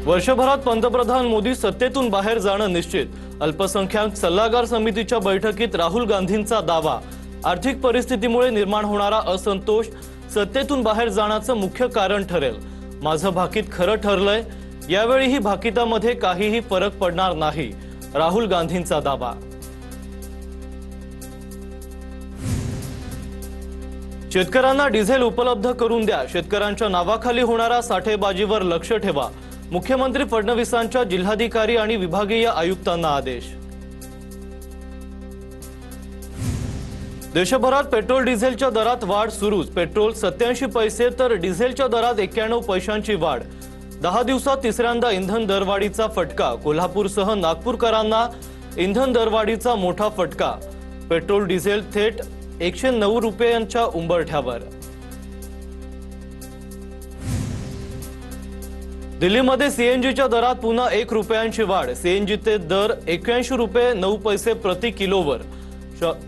वर्षभरात पंतप्रधान मोदी सत्तेतून बाहेर जाणं निश्चित। अल्पसंख्याक सल्लागार समितीच्या बैठकीत राहुल गांधींचा दावा। आर्थिक परिस्थितीमुळे निर्माण होणारा असंतोष सत्तेतून बाहेर जाण्याचं मुख्य कारण ठरेल। माझं भाकीत खरं ठरलंय, यावेळीही भाकितामध्ये काहीही फरक पडणार नाही, राहुल गांधींचा दावा। शेतकऱ्यांना डिझेल उपलब्ध करून द्या, शेतकऱ्यांच्या नावाखाली होणारा साठेबाजीवर लक्ष ठेवा। मुख्यमंत्री फडणवीसांच्या जिल्हाधिकारी आणि विभागीय आयुक्तांना आदेश। देशभरात पेट्रोल डिझेलच्या दरात वाढ सुरूच। पेट्रोल 87 पैसे तर डिझेलच्या दरात 91 पैशांची वाढ। 10 दिवसात तिसऱ्यांदा इंधन दरवाढीचा फटका। कोल्हापूरसह नागपूरकरांना इंधन दरवाढीचा मोठा फटका। पेट्रोल डिझेल थेट 109 रुपयांच्या उंबरठ्यावर। दिल्लीमध्ये सीएनजीच्या दरात पुन्हा 1 रुपयांची वाढ। सीएनजीचे दर 81 रुपये 9 पैसे प्रति किलोवर।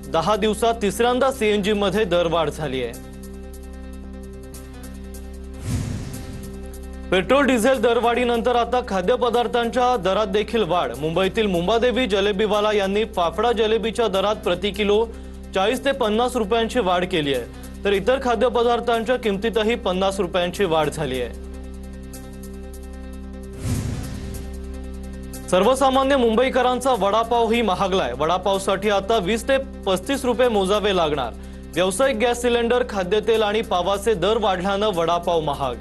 10 दिवसात तिसऱ्यांदा सीएनजी मध्ये दरवाढ झाली आहे। पेट्रोल डिझेल दरवाढीनंतर आता खाद्यपदार्थांच्या दरात देखील वाढ। मुंबईतील मुंबादेवी जलेबीवाला यांनी फाफडा जलेबीच्या दरात प्रति किलो 40 ते 50 रुपयांची वाढ केली आहे, तर इतर खाद्यपदार्थांच्या किमतीतही 50 रुपयांची वाढ झाली आहे। सर्वसामान्य मुंबईकरांचा वडापावही महागलाय। वडापावसाठी आता 20 ते 35 रुपये मोजावे लागणार। व्यावसायिक गॅस सिलेंडर, खाद्यतेल आणि पावाचे दर वाढल्यानं वडापाव महाग।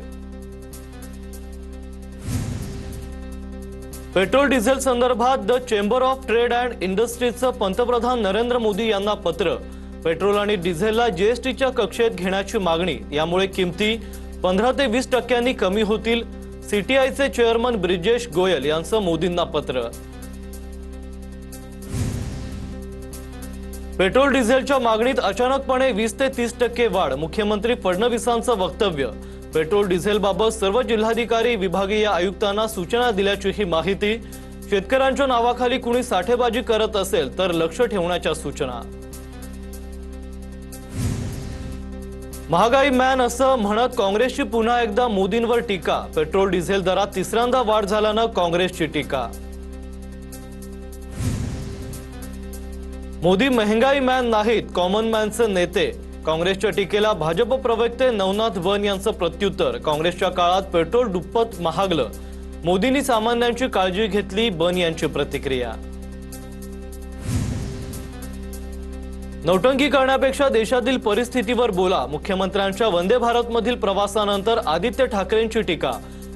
पेट्रोल डिझेल संदर्भात the chamber of trade and इंडस्ट्रीजचं पंतप्रधान नरेंद्र मोदी यांना पत्र। पेट्रोल आणि डिझेलला जीएसटीच्या कक्षेत घेण्याची मागणी। यामुळे किमती 15 ते 20% कमी होतील। सीटीआयचे चेअरमन ब्रिजेश गोयल यांचं मोदींना पत्र। पेट्रोल डिझेलच्या मागणीत अचानकपणे 20 ते 30% वाढ। मुख्यमंत्री फडणवीसांचं वक्तव्य। पेट्रोल डिझेलबाबत सर्व जिल्हाधिकारी, विभागीय आयुक्तांना सूचना दिल्याची माहिती। शेतकऱ्यांच्या नावाखाली कुणी साठेबाजी करत असेल तर लक्ष ठेवण्याच्या सूचना। महागाई मॅन असं म्हणत काँग्रेसची पुन्हा एकदा मोदींवर टीका। पेट्रोल डिझेल दरात तिसऱ्यांदा वाढ झाल्यानं काँग्रेसची टीका। मोदी महंगाई मॅन नाहीत, कॉमन मॅनचे नेते। काँग्रेसच्या टीकेला भाजप प्रवक्ते नवनाथ वन यांचं प्रत्युत्तर। काँग्रेसच्या काळात पेट्रोल दुप्पट महागलं, मोदींनी सामान्यांची काळजी घेतली, वन यांची प्रतिक्रिया। नौटंकी करण्यापेक्षा देशातील परिस्थितीवर बोला। मुख्यमंत्र्यांच्या वंदे भारतमधील प्रवासानंतर आदित्य ठाकरेंची टीका।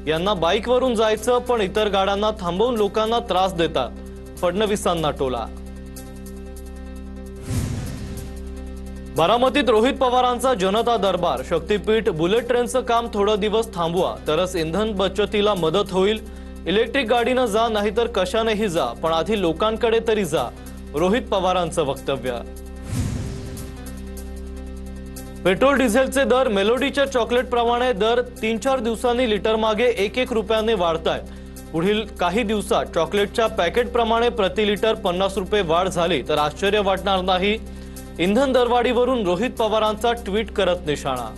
यांना बाईकवरून जायचं पण इतर गाड्यांना थांबवून लोकांना त्रास देतात, फडणवीसांना टोला। बारामतीत रोहित पवारांचा जनता दरबार। शक्तीपीठ बुलेट ट्रेनचं काम थोडा दिवस थांबवा, तरच इंधन बचतीला मदत होईल। इलेक्ट्रिक गाडीनं जा, नाहीतर कशानेही जा, पण आधी लोकांकडे तरी जा, रोहित पवारांचं वक्तव्य। पेट्रोल डिझेलचे दर मेलोडीच्या चॉकलेट प्रमाणे दर 3-4 दिवसांनी लिटर मागे 1-1 रुपयाने वाढतायत। पुढील काही दिवसात चॉकलेटच्या पॅकेट प्रमाणे प्रति लिटर 50 रुपये वाढ झाली तर आश्चर्य वाटणार नाही। इंधन दरवाढीवरून रोहित पवारांचा ट्विट करत निशाणा।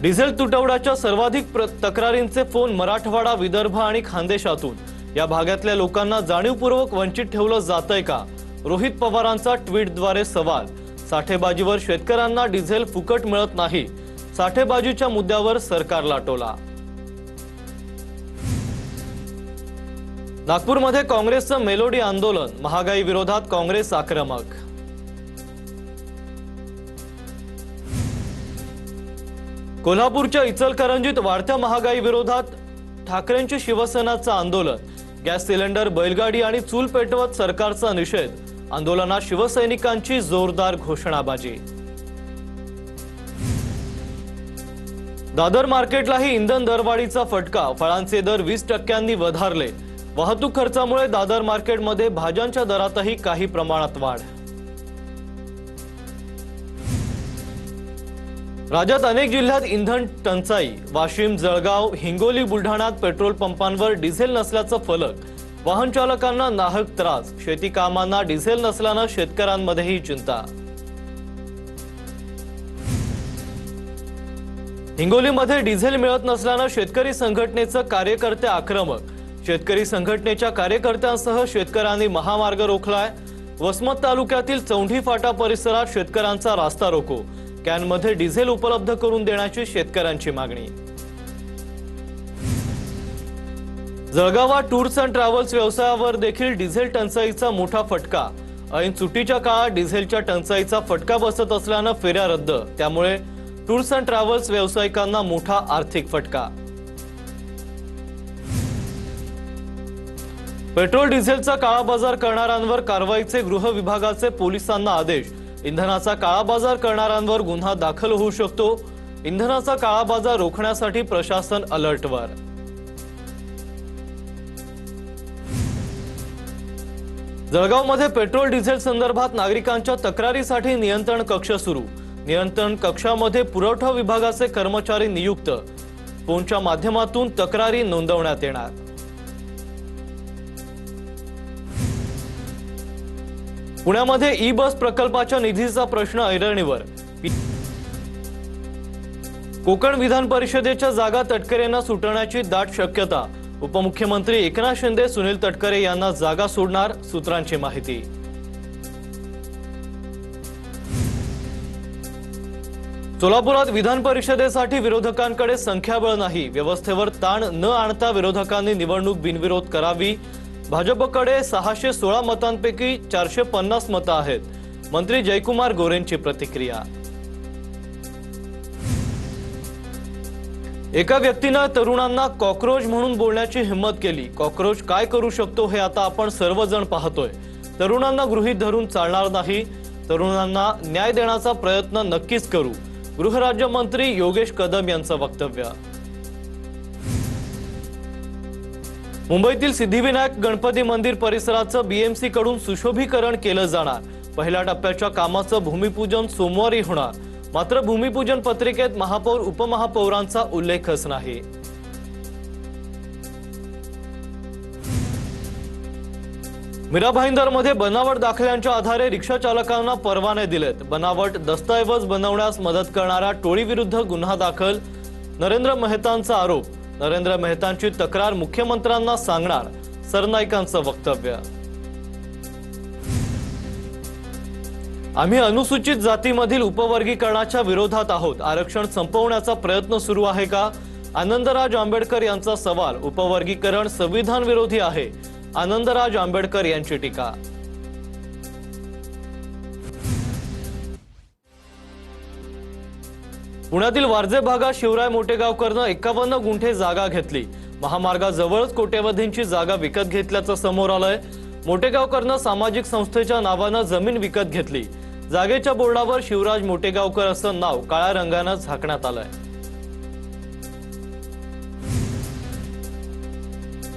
डिझेल तुटवड्याच्या सर्वाधिक तक्रारींचे फोन मराठवाडा, विदर्भ आणि खानदेशातून। या भागातल्या लोकांना जाणीवपूर्वक वंचित ठेवलं जातंय का? रोहित पवारांचा ट्विटद्वारे सवाल। साठेबाजीवर शेतकऱ्यांना डिझेल फुकट मिळत नाही, साठेबाजीच्या मुद्द्यावर सरकारला टोला। नागपूरमध्ये काँग्रेसचं मेलोडी आंदोलन। महागाई विरोधात काँग्रेस आक्रमक। कोल्हापूरच्या इचलकरंजीत वाढत्या महागाई विरोधात ठाकरेंची शिवसेनाचं आंदोलन। गॅस सिलेंडर, बैलगाडी आणि चूल पेटवत सरकारचा निषेध। आंदोलनात शिवसैनिकांची जोरदार घोषणाबाजी। दादर मार्केटलाही इंधन दरवाढीचा फटका। फळांचे दर 20% वधारले। वाहतूक खर्चामुळे दादर मार्केटमध्ये भाज्यांच्या दरातही काही प्रमाणात वाढ। राज्यात अनेक जिल्ह्यात इंधन टंचाई। वाशिम, जळगाव, हिंगोली, बुलढाण्यात पेट्रोल पंपांवर डिझेल नसल्याचं फलक। वाहन चालकांना नाहक त्रास। शेती कामांना डिझेल नसल्यानं शेतकऱ्यांमध्येही चिंता। हिंगोलीमध्ये डिझेल मिळत नसल्याने शेतकरी संघटनेचे कार्यकर्ते आक्रमक। शेतकरी संघटनेच्या कार्यकर्त्यांसह शेतकऱ्यांनी महामार्ग रोखलाय। वसमत तालुक्यातील चौंढी फाटा परिसरात शेतकऱ्यांचा रास्ता रोको। कॅनमध्ये डिझेल उपलब्ध करून देण्याची शेतकऱ्यांची मागणी। जळगावात टूर्स अँड ट्रॅव्हल्स व्यवसायावर देखील डिझेल टंचाईचा मोठा फटका। ऐन सुट्टीच्या काळात डिझेलच्या टंचाईचा फटका बसत असल्याने फेऱ्या रद्द, त्यामुळे टूर्स अँड ट्रॅव्हल्स व्यावसायिकांना मोठा आर्थिक फटका। पेट्रोल डिझेलचा काळाबाजार करणाऱ्यांवर कारवाईचे गृह विभागाचे पोलिसांना आदेश। इंधनाचा काळाबाजार करणाऱ्यांवर गुन्हा दाखल होऊ शकतो। इंधनाचा काळाबाजार रोखण्यासाठी प्रशासन अलर्टवर। जळगावमध्ये पेट्रोल डिझेल संदर्भात नागरिकांच्या तक्रारीसाठी नियंत्रण कक्ष सुरू। नियंत्रण कक्षामध्ये पुरवठा विभागाचे कर्मचारी नियुक्त। फोनच्या माध्यमातून तक्रारी नोंदवण्यात येणार। पुण्यामध्ये ई बस प्रकल्पाच्या निधीचा प्रश्न ऐरणीवर। कोकण विधान परिषदेच्या जागा तटकरेंना सुटण्याची दाट शक्यता। उपमुख्यमंत्री एकनाथ शिंदे सुनील तटकरे यांना जागा सोडणार, सूत्रांची माहिती। सोलापुरात विधान परिषदेसाठी विरोधकांकडे संख्याबळ नाही। व्यवस्थेवर ताण न आणता विरोधकांनी निवडणूक बिनविरोध करावी। भाजपकडे 616 मतांपैकी 450 मतं आहेत। मंत्री जयकुमार गोरेंची प्रतिक्रिया। एका व्यक्तीने तरुणांना कॉकरोच म्हणून बोलण्याची हिम्मत केली। कॉकरोच काय करू शकतो हे आता आपण सर्वजण पाहतोय। तरुणांना गृहीत धरून चालणार नाही। तरुणांना न्याय देण्याचा प्रयत्न नक्कीच करू। गृहराज्यमंत्री योगेश कदम यांचं वक्तव्य। मुंबईतील सिद्धिविनायक गणपती मंदिर परिसराचं बीएमसी कडून सुशोभीकरण केलं जाणार। पहिल्या टप्प्याच्या कामाचं भूमिपूजन सोमवारी होणार। मात्र भूमिपूजन पत्रिकेत महापौर उपमहापौरांचा उल्लेखच नाही। मीरा भाईंदरमध्ये बनावट दाखल्यांच्या आधारे रिक्षा चालकांना परवाने दिलेत। बनावट दस्तऐवज बनवण्यास मदत करणाऱ्या टोळीविरुद्ध गुन्हा दाखल। नरेंद्र मेहतांचा आरोप। नरेंद्र मेहतांची तक्रार मुख्यमंत्र्यांना सांगणार, सरनाईकांचं वक्तव्य। आम्ही अनुसूचित जातीमधील उपवर्गीकरणाच्या विरोधात आहोत। आरक्षण संपवण्याचा प्रयत्न सुरू आहे का? आनंदराज आंबेडकर यांचा सवाल। उपवर्गीकरण संविधान विरोधी आहे, आनंदराज आंबेडकर यांची टीका। पुण्यातील वारजे भागात शिवराय मोटेगावकरनं 51 गुंठे जागा घेतली। महामार्गाजवळच कोट्यवधींची जागा विकत घेतल्याचं समोर आलंय। मोटेगावकरनं सामाजिक संस्थेच्या नावानं जमीन विकत घेतली। जागेच्या बोर्डावर शिवराज मोटेगावकर असं नाव काळ्या रंगानं झाकण्यात आलंय।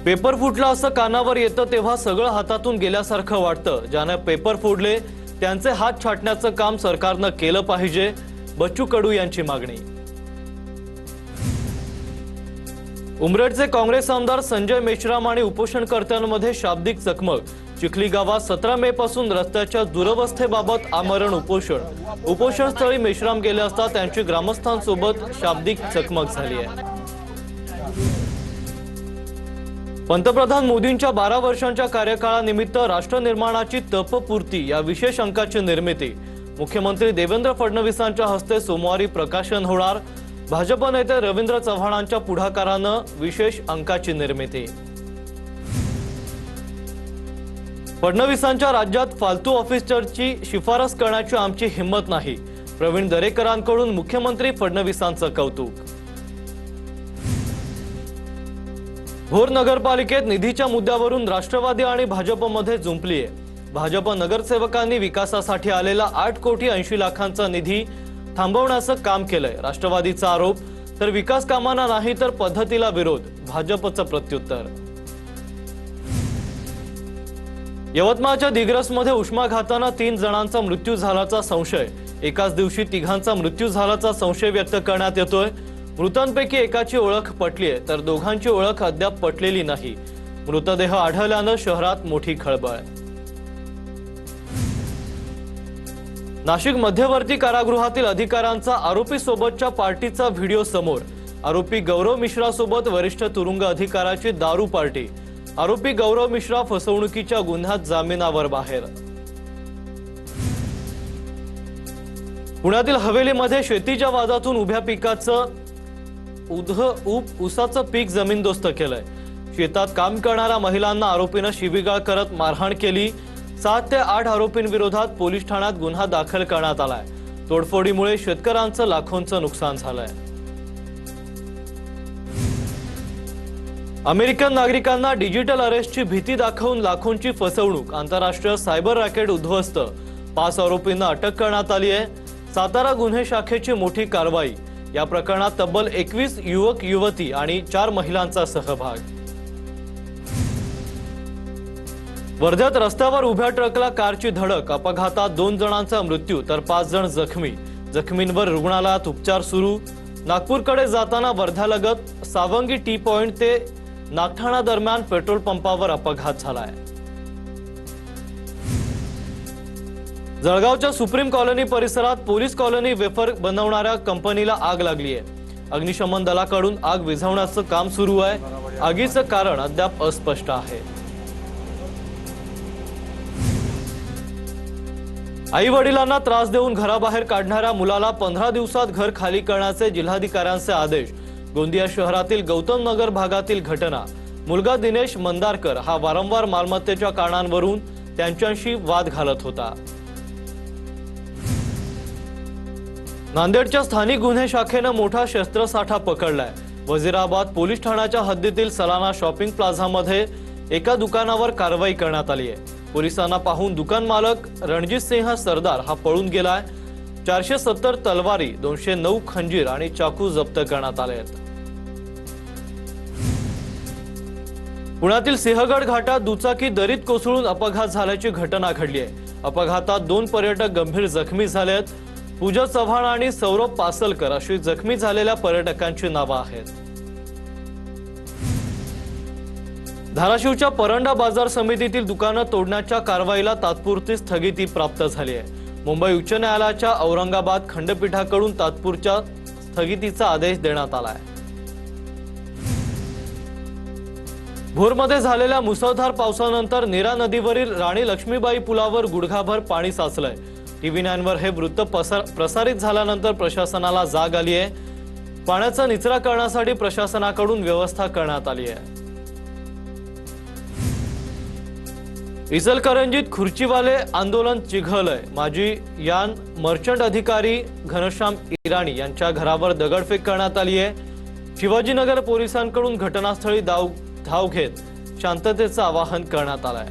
पेपर फुटला असं कानावर येतं तेव्हा सगळं हातातून गेल्यासारखं वाटतं। ज्याने पेपर फोडले त्यांचे हात छाटण्याचं काम सरकारनं केलं पाहिजे, बच्चू कडू यांची मागणी। उमरेडचे काँग्रेस आमदार संजय मेश्राम आणि उपोषणकर्त्यांमध्ये शाब्दिक चकमक। चिखली गावात 17 मे पासून रस्त्याच्या दुरवस्थेबाबत आमरण उपोषण। उपोषणस्थळी मेश्राम गेले असता त्यांची ग्रामस्थांसोबत शाब्दिक चकमक झाली आहे। पंतप्रधान मोदींच्या 12 वर्षांच्या कार्यकाळानिमित्त राष्ट्र निर्माणाची तपपूर्ती या विशेष अंकाची निर्मिती। मुख्यमंत्री देवेंद्र फडणवीसांच्या हस्ते सोमवारी प्रकाशन होणार। भाजप नेते रवींद्र चव्हाणांच्या पुढाकारानं विशेष अंकाची निर्मिती। फडणवीसांच्या राज्यात फालतू ऑफिसरची शिफारस करण्याची आमची हिम्मत नाही। प्रवीण दरेकरांकडून मुख्यमंत्री फडणवीसांचं कौतुक। भोर नगरपालिकेत निधीच्या मुद्द्यावरून राष्ट्रवादी आणि भाजपमध्ये जुंपलीये। भाजप नगरसेवकांनी विकासासाठी आलेला 8 कोटी 80 लाखांचा निधी थांबवण्याचं काम केलंय, राष्ट्रवादीचा आरोप। तर विकास कामांना नाही तर पद्धतीला विरोध, भाजपचं प्रत्युत्तर। यवतमाळच्या दिग्रसमध्ये उष्माघाताने 3 जणांचा मृत्यू झाल्याचा संशय। एकाच दिवशी तिघांचा मृत्यू झाल्याचा संशय व्यक्त करण्यात येतोय। मृतांपैकी एकाची ओळख पटलीये तर दोघांची ओळख अद्याप पटलेली नाही। मृतदेह आढळल्यानं शहरात मोठी खळबळ। नाशिक मध्यवर्ती कारागृहातील अधिकाऱ्यांचा आरोपी सोबतच्या पार्टीचा व्हिडिओ समोर। आरोपी गौरव मिश्रा सोबत वरिष्ठ तुरुंग अधिकाऱ्याची दारू पार्टी। आरोपी गौरव मिश्रा फसवणुकीच्या गुन्ह्यात जामिनावर बाहेर। पुण्यातील हवेलीमध्ये शेतीच्या वादातून उभ्या पिकाचं ऊसाचं पीक जमीनदोस्त केलंय। शेतात काम करणाऱ्या महिलांना आरोपीनं शिवीगाळ करत मारहाण केली। 7 ते 8 आरोपींविरोधात पोलीस ठाण्यात गुन्हा दाखल करण्यात आलाय। तोडफोडीमुळे शेतकऱ्यांचं लाखोंचं नुकसान झालंय। अमेरिकन नागरिकांना डिजिटल अरेस्टची भीती दाखवून लाखोंची फसवणूक। आंतरराष्ट्रीय सायबर रॅकेट उद्ध्वस्त। 5 आरोपींना अटक करण्यात आली आहे। सातारा गुन्हे शाखेची मोठी कारवाई। या प्रकरणात तब्बल 21 युवक युवती आणि 4 महिलांचा सहभाग। वर्ध्यात रस्त्यावर उभ्या ट्रकला कारची धडक। अपघातात 2 जणांचा मृत्यू तर 5 जण जखमी। जखमींवर रुग्णालयात उपचार सुरू। नागपूरकडे जाताना वर्ध्यालगत सावंगी टी पॉइंट ते नागठाणा दरम्यान पेट्रोल पंपावर अपघात झालाय। जळगावच्या सुप्रीम कॉलनी परिसरात पोलीस कॉलनी वेफर बनवणाऱ्या कंपनीला आग लागली आहे। अग्निशमन दलाकडून आग विझवण्याचं काम सुरू आहे। आगीचं कारण अद्याप अस्पष्ट आहे। आई वडिलांना त्रास देऊन घराबाहेर काढणाऱ्या मुलाला 15 दिवसात घर खाली करण्याचे जिल्हाधिकाऱ्यांचे आदेश। गोंदिया शहरातील गौतम नगर भागातील घटना। मुलगा दिनेश मंदारकर हा वारंवार मालमत्तेच्या कारणांवरून त्यांच्याशी वाद घालत होता। नांदेडच्या स्थानिक गुन्हे शाखेनं मोठा शस्त्रसाठा पकडलाय। वजीराबाद पोलीस ठाण्याच्या हद्दीतील सलाना शॉपिंग प्लाझामध्ये एका दुकानावर कारवाई करण्यात आली आहे। पोलिसांना पाहून दुकान मालक रणजित सिंह सरदार हा पळून गेलाय। 470 तलवारी, 209 खंजीर आणि चाकू जप्त करण्यात आले आहेत। पुण्यातील सिंहगड घाटात दुचाकी दरीत कोसळून अपघात झाल्याची घटना घडली आहे। अपघातात 2 पर्यटक गंभीर जखमी झाले आहेत। पूजा चव्हाण आणि सौरभ पासलकर अशी जखमी झालेल्या पर्यटकांची नावं आहेत। धाराशिवच्या परंडा बाजार समितीतील दुकानं तोडण्याच्या कारवाईला तात्पुरती स्थगिती प्राप्त झाली आहे। मुंबई उच्च न्यायालयाच्या औरंगाबाद खंडपीठाकडून तात्पुरत्या स्थगितीचा आदेश देण्यात आला आहे। भोरमध्ये झालेल्या मुसळधार पावसानंतर नीरा नदीवरील राणी लक्ष्मीबाई पुलावर गुडघाभर पाणी साचलंय। TV9 वर हे वृत्त प्रसारित झाल्यानंतर प्रशासनाला जाग आली आहे। पाण्याचा निचरा करण्यासाठी प्रशासनाकडून व्यवस्था करण्यात आली आहे। इचलकरंजीत खुर्चीवाले आंदोलन चिघळलंय। माजी यान मर्चंट अधिकारी घनश्याम इराणी यांच्या घरावर दगडफेक करण्यात आली आहे। शिवाजीनगर पोलिसांकडून घटनास्थळी धाव घेत शांततेचं आवाहन करण्यात आलंय।